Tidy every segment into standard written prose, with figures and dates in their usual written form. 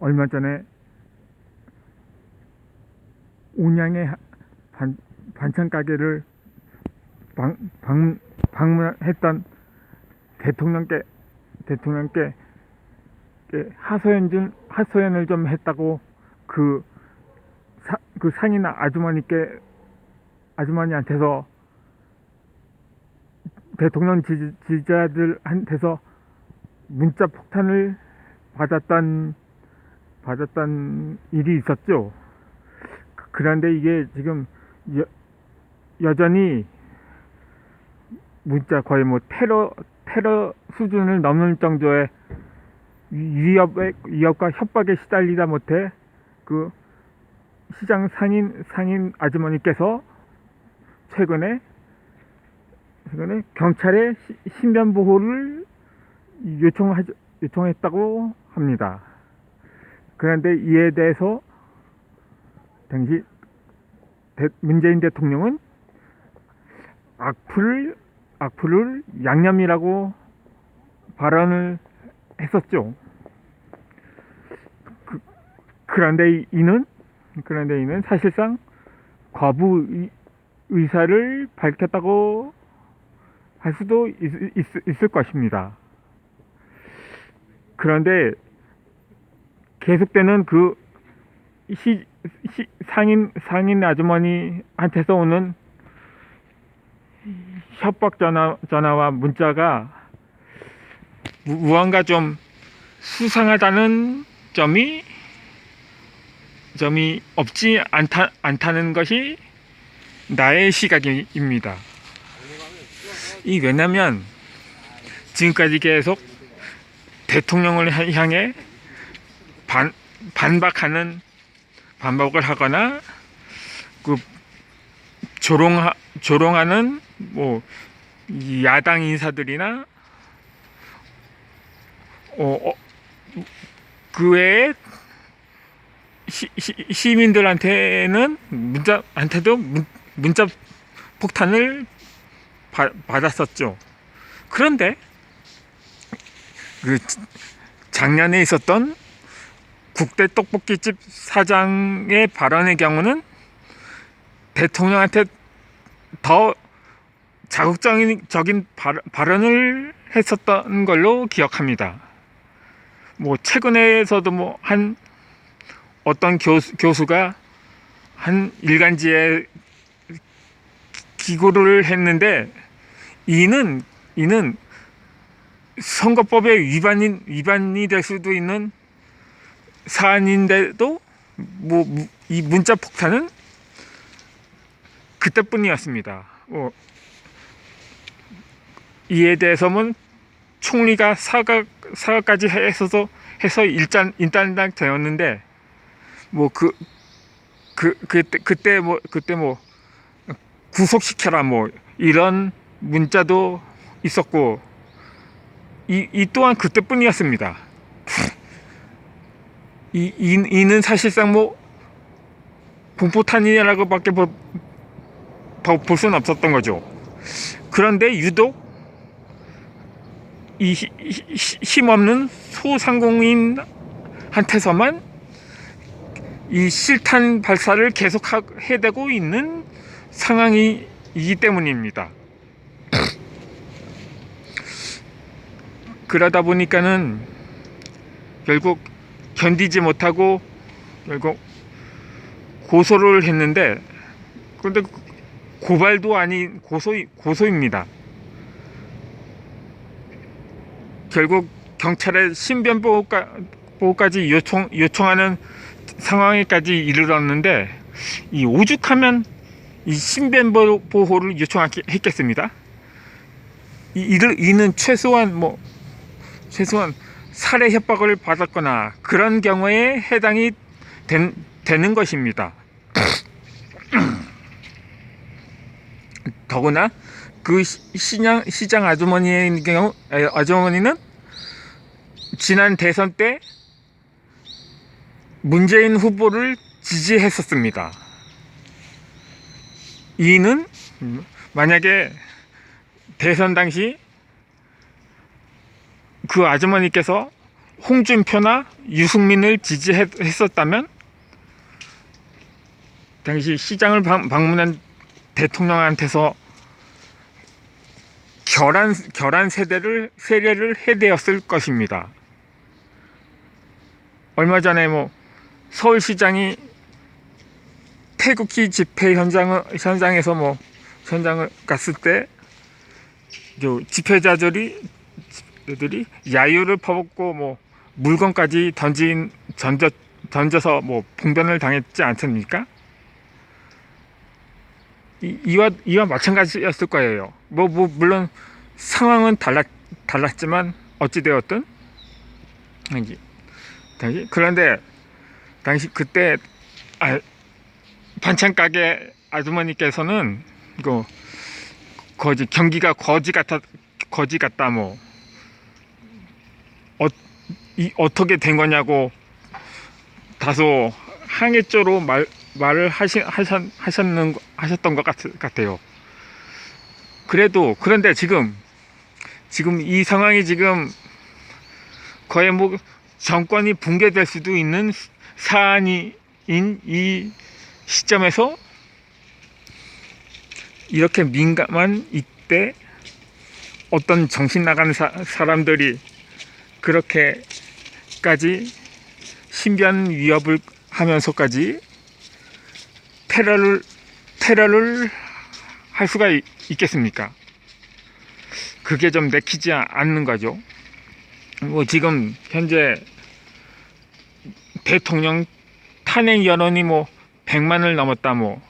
얼마 전에 온양의 반찬 가게를 방문했던 대통령께 하소연을 좀 했다고 그 상인 아주머니한테서 대통령 지지자들한테서 문자 폭탄을 받았던 일이 있었죠. 그런데 이게 지금 여전히 문자 거의 뭐 테러 수준을 넘는 정도의 위협과 협박에 시달리다 못해 그 시장 상인 아주머니께서 최근에 경찰에 신변 보호를 요청했다고 합니다. 그런데 이에 대해서 당시 문재인 대통령은 악플을 양념이라고 발언을 했었죠. 그런데 이는 사실상 거부 의사를 밝혔다고 할 수도 있을 것입니다. 그런데 계속되는 그 상인 아주머니한테서 오는 협박 전화와 문자가 무언가 좀 수상하다는 점이 없지 않다는 것이 나의 시각입니다. 왜냐면 지금까지 계속 대통령을 향해 반박을 하거나 그 조롱하는 뭐 야당 인사들이나 그 외에 시민들한테는 문자 폭탄을 받았었죠. 그런데 그 작년에 있었던 국대 떡볶이집 사장의 발언의 경우는 대통령한테 더 자극적인 발언을 했었던 걸로 기억합니다. 뭐 최근에서도 뭐 어떤 교수가 한 일간지에 기고를 했는데 이는 선거법의 위반이 될 수도 있는 사안인데도 이 문자 폭탄은 그때뿐이었습니다. 이에 대해서는 총리가 사과까지 해서 일단 되었는데 그때 구속시켜라 이런 문자도 있었고 이 또한 그때뿐이었습니다. 이는 사실상 공포탄이라고밖에 더 볼 수는 없었던 거죠. 그런데 유독 이 힘없는 소상공인한테서만 이 실탄 발사를 계속 해대고 있는 상황이기 때문입니다. 그러다 보니까는 결국 견디지 못하고 결국 고소를 했는데, 그런데 고발도 아닌 고소입니다. 결국 경찰의 신변 보호까지 요청하는 상황에까지 이르렀는데, 오죽하면 이 신변 보호를 요청했겠습니다. 이는 최소한 살해 협박을 받았거나 그런 경우에 해당이 되는 것입니다. 더구나 그 시장 아주머니의 경우, 아주머니는 지난 대선 때 문재인 후보를 지지했었습니다. 이는 만약에 대선 당시 그 아주머니께서 홍준표나 유승민을 지지했었다면 당시 시장을 방문한 대통령한테서 결란 세례를 해대었을 것입니다. 얼마 전에 뭐 서울시장이 태극기 집회 현장에서 뭐 현장을 갔을 때 집회자들이 야유를 퍼붓고 뭐 물건까지 던져서 뭐 봉변을 당했지 않습니까? 이와 마찬가지였을 거예요. 물론 상황은 달랐지만 어찌되었든 그런데 당시 그때 반찬 가게 아주머니께서는 경기가 거지 같다 뭐 어떻게 된 거냐고 다소 항해조로 말을 하셨던 것 같아요. 그런데 지금 이 상황이 지금 거의 뭐 정권이 붕괴될 수도 있는 사안인 이 시점에서 이렇게 민감한 이때 어떤 정신 나간 사람들이 그렇게까지 신변 위협을 하면서까지 테러를 할 수가 있겠습니까? 그게 좀 내키지 않는 거죠. 뭐 지금 현재 대통령 탄핵 여론이 뭐 100만을 넘었다 뭐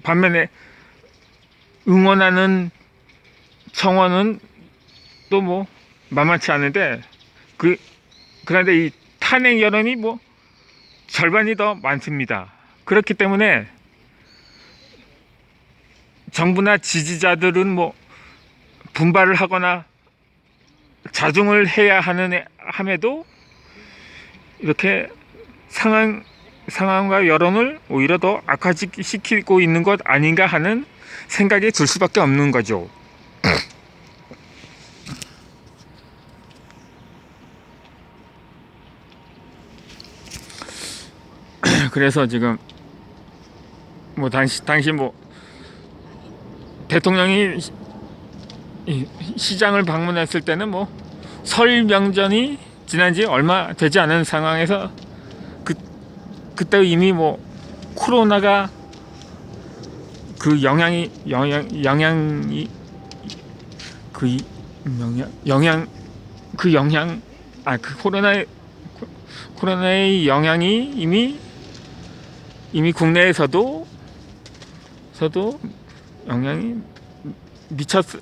반면에 응원하는 청원은 또 뭐 만만치 않은데 그런데 이 탄핵 여론이 뭐 절반이 더 많습니다. 그렇기 때문에 정부나 지지자들은 뭐 분발을 하거나 자중을 해야 함에도 이렇게 상황과 여론을 오히려 더 악화시키고 있는 것 아닌가 하는 생각이 들 수밖에 없는 거죠. 그래서 지금 뭐 당시 뭐 대통령이 시장을 방문했을 때는 뭐 설 명절이 지난 지 얼마 되지 않은 상황에서 그때 이미 뭐 코로나가 그 영향 코로나의 영향이 이미 국내에서도 영향이 미쳤을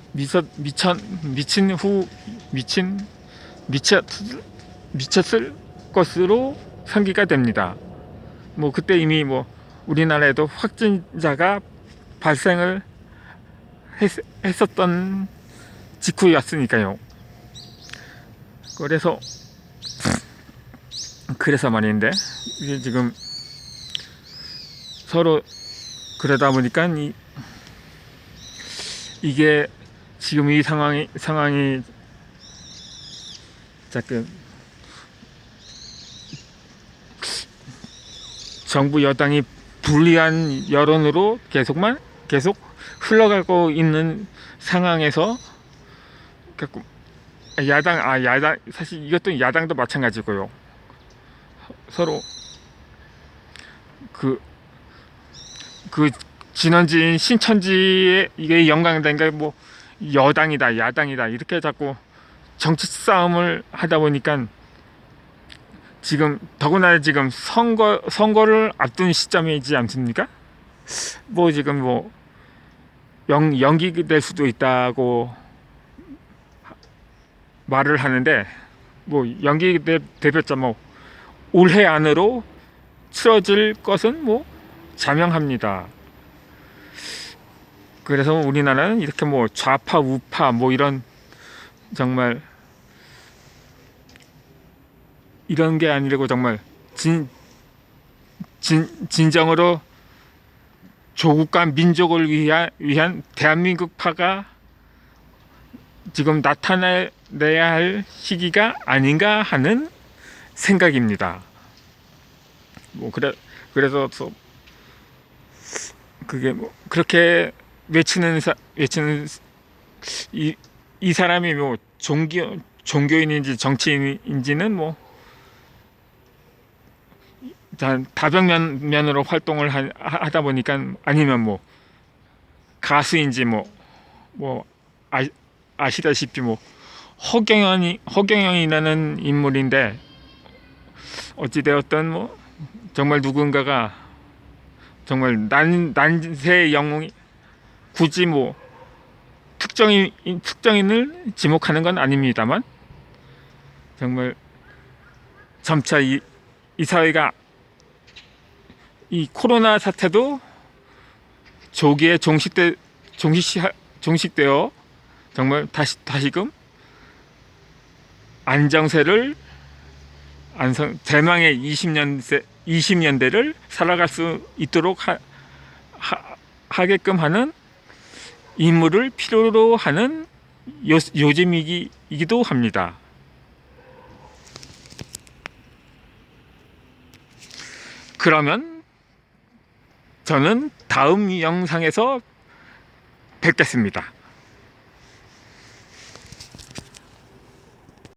것으로 상기가 됩니다. 뭐 그때 이미 뭐 우리나라에도 확진자가 발생을 했었던 직후였으니까요. 그래서 말인데 이게 지금 서로 그러다 보니까 이게 지금 이 상황이 자꾸 정부 여당이 불리한 여론으로 계속 흘러가고 있는 상황에서 야당 사실 이것도 야당도 마찬가지고요. 서로 그 진원지인 신천지에 이게 연관된가 뭐 여당이다 야당이다 이렇게 자꾸 정치 싸움을 하다 보니까 지금 더구나 지금 선거를 앞둔 시점이지 않습니까? 뭐 지금 뭐 연기될 수도 있다고 말을 하는데 뭐 연기되었자 뭐 올해 안으로 치러질 것은 뭐 자명합니다. 그래서 우리나라는 이렇게 뭐 좌파 우파 뭐 이런 정말 이런 게 아니고 정말 진정으로 조국과 민족을 위한 대한민국파가 지금 나타내야 할 시기가 아닌가 하는 생각입니다. 뭐 그래서 그게 뭐 그렇게 외치는 이 사람이 뭐 종교인인지 정치인인지는 뭐 다방면으로 활동을 하다 보니까, 아니면 뭐 가수인지 뭐 아시다시피 뭐 허경영이라는 인물인데, 어찌되었던 뭐 정말 누군가가 정말 난세의 영웅이, 굳이 뭐 특정인을 지목하는 건 아닙니다만, 정말 점차 이 사회가, 이 코로나 사태도 조기에 종식되어 정말 다시금 안정세를, 대망의 20년대를 살아갈 수 있도록 하게끔 하는 인물을 필요로 하는 요즘이기도 합니다. 그러면 저는 다음 영상에서 뵙겠습니다.